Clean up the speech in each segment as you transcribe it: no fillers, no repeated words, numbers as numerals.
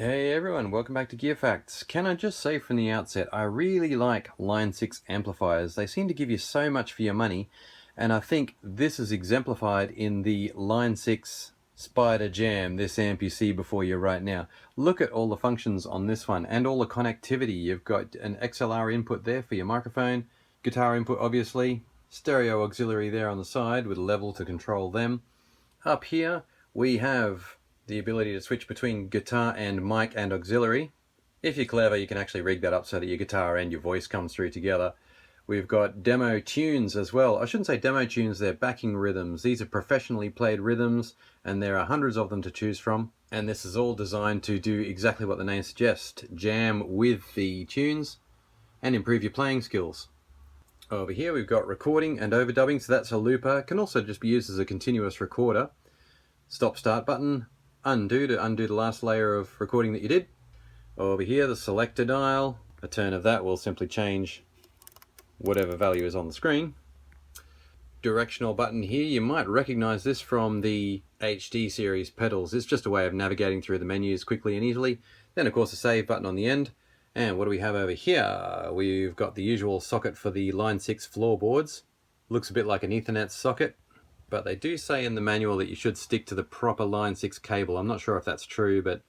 Hey everyone, welcome back to Gear Facts. Can I just say from the outset, I really like Line 6 amplifiers. They seem to give you so much for your money, and I think this is exemplified in the Line 6 Spider Jam, this amp you see before you right now. Look at all the functions on this one and all the connectivity. You've got an XLR input there for your microphone, guitar input obviously, stereo auxiliary there on the side with a level to control them. Up here we have the ability to switch between guitar and mic and auxiliary. If you're clever, you can actually rig that up so that your guitar and your voice comes through together. We've got demo tunes as well. I shouldn't say demo tunes, they're backing rhythms. These are professionally played rhythms, and there are hundreds of them to choose from. And this is all designed to do exactly what the name suggests, jam with the tunes and improve your playing skills. Over here we've got recording and overdubbing, so that's a looper. Can also just be used as a continuous recorder. Stop start button, undo to undo the last layer of recording that you did. Over here the selector dial, a turn of that will simply change whatever value is on the screen. Directional button here, you might recognize this from the HD series pedals. It's just a way of navigating through the menus quickly and easily. Then of course a save button on the end. And what do we have over here? We've got the usual socket for the Line 6 floorboards. Looks a bit like an Ethernet socket, but they do say in the manual that you should stick to the proper Line 6 cable. I'm not sure if that's true, but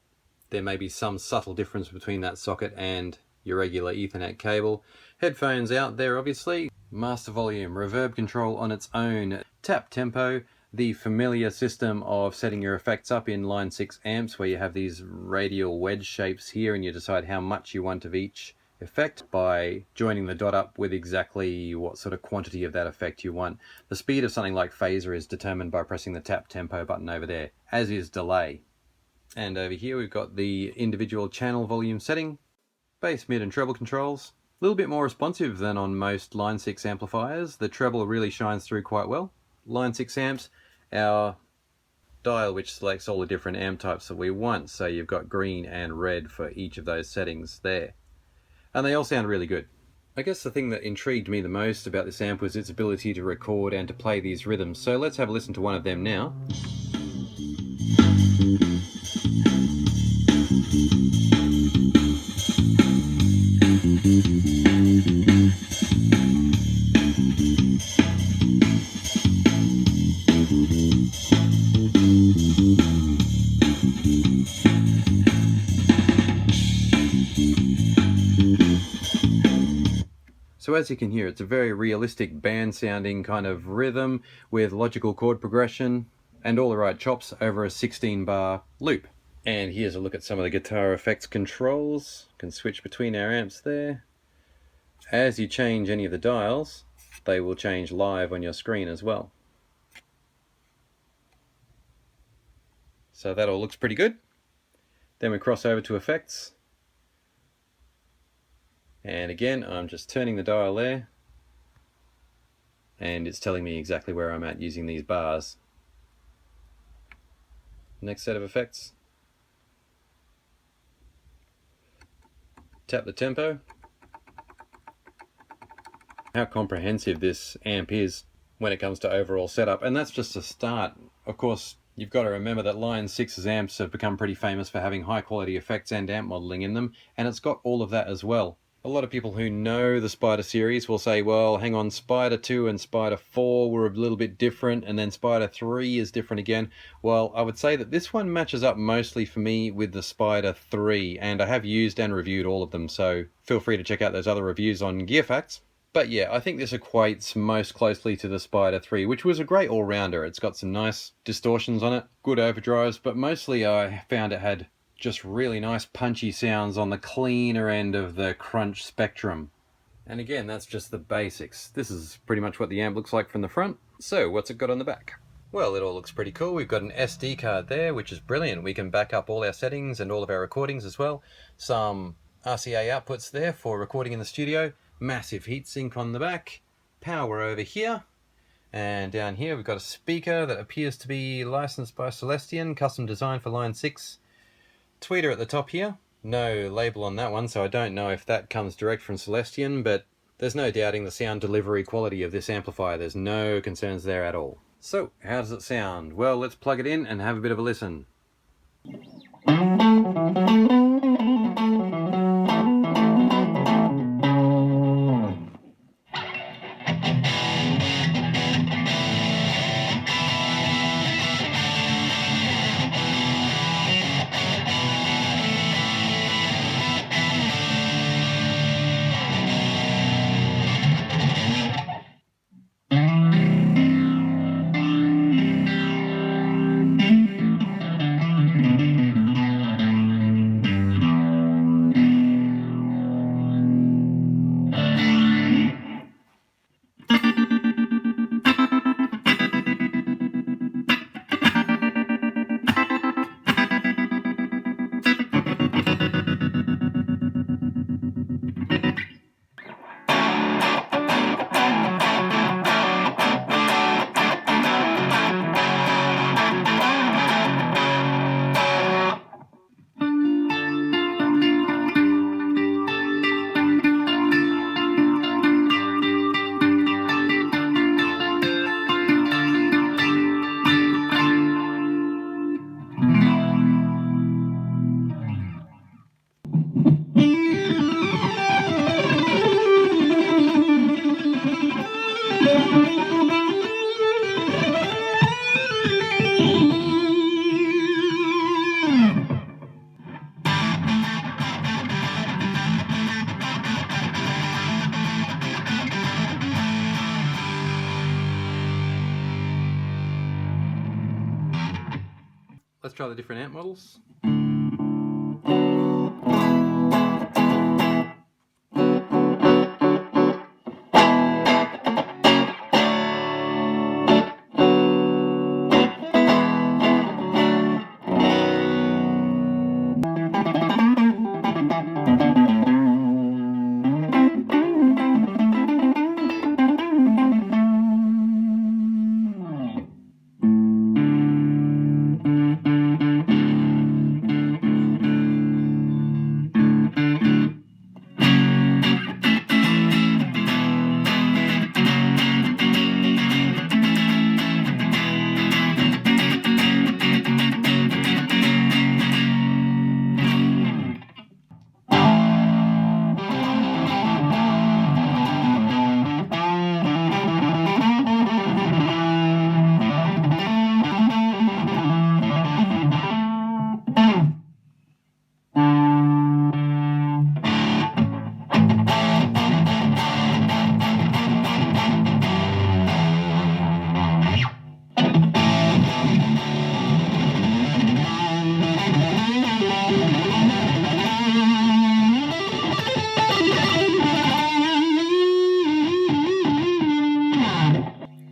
there may be some subtle difference between that socket and your regular Ethernet cable. Headphones out there obviously. Master volume, reverb control on its own, tap tempo, the familiar system of setting your effects up in Line 6 amps where you have these radial wedge shapes here and you decide how much you want of each effect by joining the dot up with exactly what sort of quantity of that effect you want. The speed of something like phaser is determined by pressing the tap tempo button over there, as is delay. And over here we've got the individual channel volume setting, bass, mid and treble controls. A little bit more responsive than on most Line 6 amplifiers. The treble really shines through quite well. Line 6 amps, our dial which selects all the different amp types that we want, so you've got green and red for each of those settings there. And they all sound really good. I guess the thing that intrigued me the most about this amp was its ability to record and to play these rhythms. So let's have a listen to one of them now. So as you can hear, it's a very realistic band sounding kind of rhythm with logical chord progression and all the right chops over a 16-bar loop. And here's a look at some of the guitar effects controls. You can switch between our amps there. As you change any of the dials, they will change live on your screen as well. So that all looks pretty good. Then we cross over to effects. And again, I'm just turning the dial there, and it's telling me exactly where I'm at using these bars. Next set of effects. Tap the tempo. How comprehensive this amp is when it comes to overall setup, and that's just a start. Of course, you've got to remember that Line 6's amps have become pretty famous for having high quality effects and amp modeling in them, and it's got all of that as well. A lot of people who know the Spider series will say, well, hang on, Spider 2 and Spider 4 were a little bit different, and then Spider 3 is different again. Well, I would say that this one matches up mostly for me with the Spider 3, and I have used and reviewed all of them, so feel free to check out those other reviews on Gear Facts. But yeah, I think this equates most closely to the Spider 3, which was a great all-rounder. It's got some nice distortions on it, good overdrives, but mostly I found it had just really nice punchy sounds on the cleaner end of the crunch spectrum. And again, that's just the basics. This is pretty much what the amp looks like from the front. So what's it got on the back? Well, it all looks pretty cool. We've got an SD card there, which is brilliant. We can back up all our settings and all of our recordings as well. Some RCA outputs there for recording in the studio. Massive heatsink on the back. Power over here. And down here we've got a speaker that appears to be licensed by Celestion, custom designed for Line 6. Tweeter at the top here. No label on that one, so I don't know if that comes direct from Celestion, but there's no doubting the sound delivery quality of this amplifier. There's no concerns there at all. So, how does it sound? Well, let's plug it in and have a bit of a listen. try the different amp models.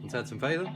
Let's add some phasor.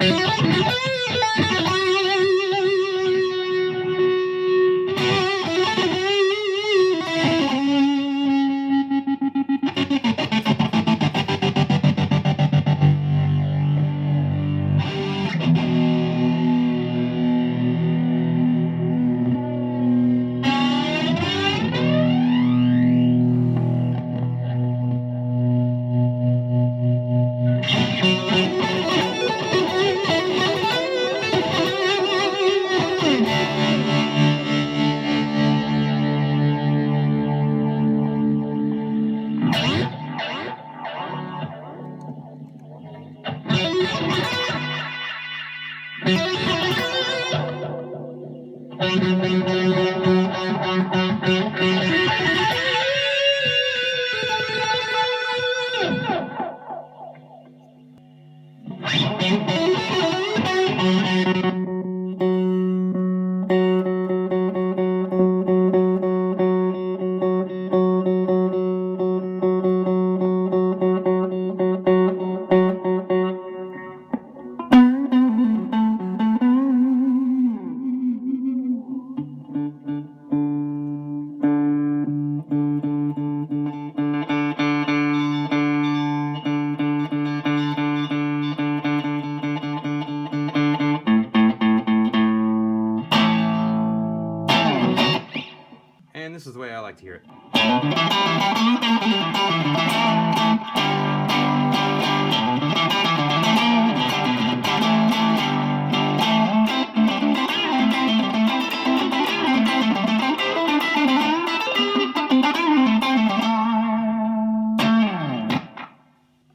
And this is the way I like to hear it.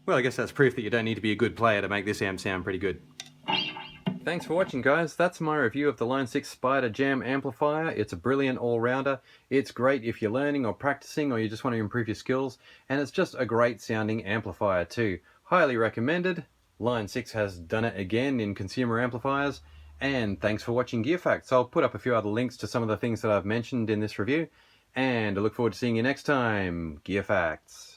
Well, I guess that's proof that you don't need to be a good player to make this amp sound pretty good. Thanks for watching, guys. That's my review of the Line 6 Spider Jam amplifier. It's a brilliant all-rounder. It's great if you're learning or practicing or you just want to improve your skills, and it's just a great sounding amplifier too. Highly recommended. Line 6 has done it again in consumer amplifiers. And thanks for watching Gear Facts. I'll put up a few other links to some of the things that I've mentioned in this review, and I look forward to seeing you next time. Gear Facts.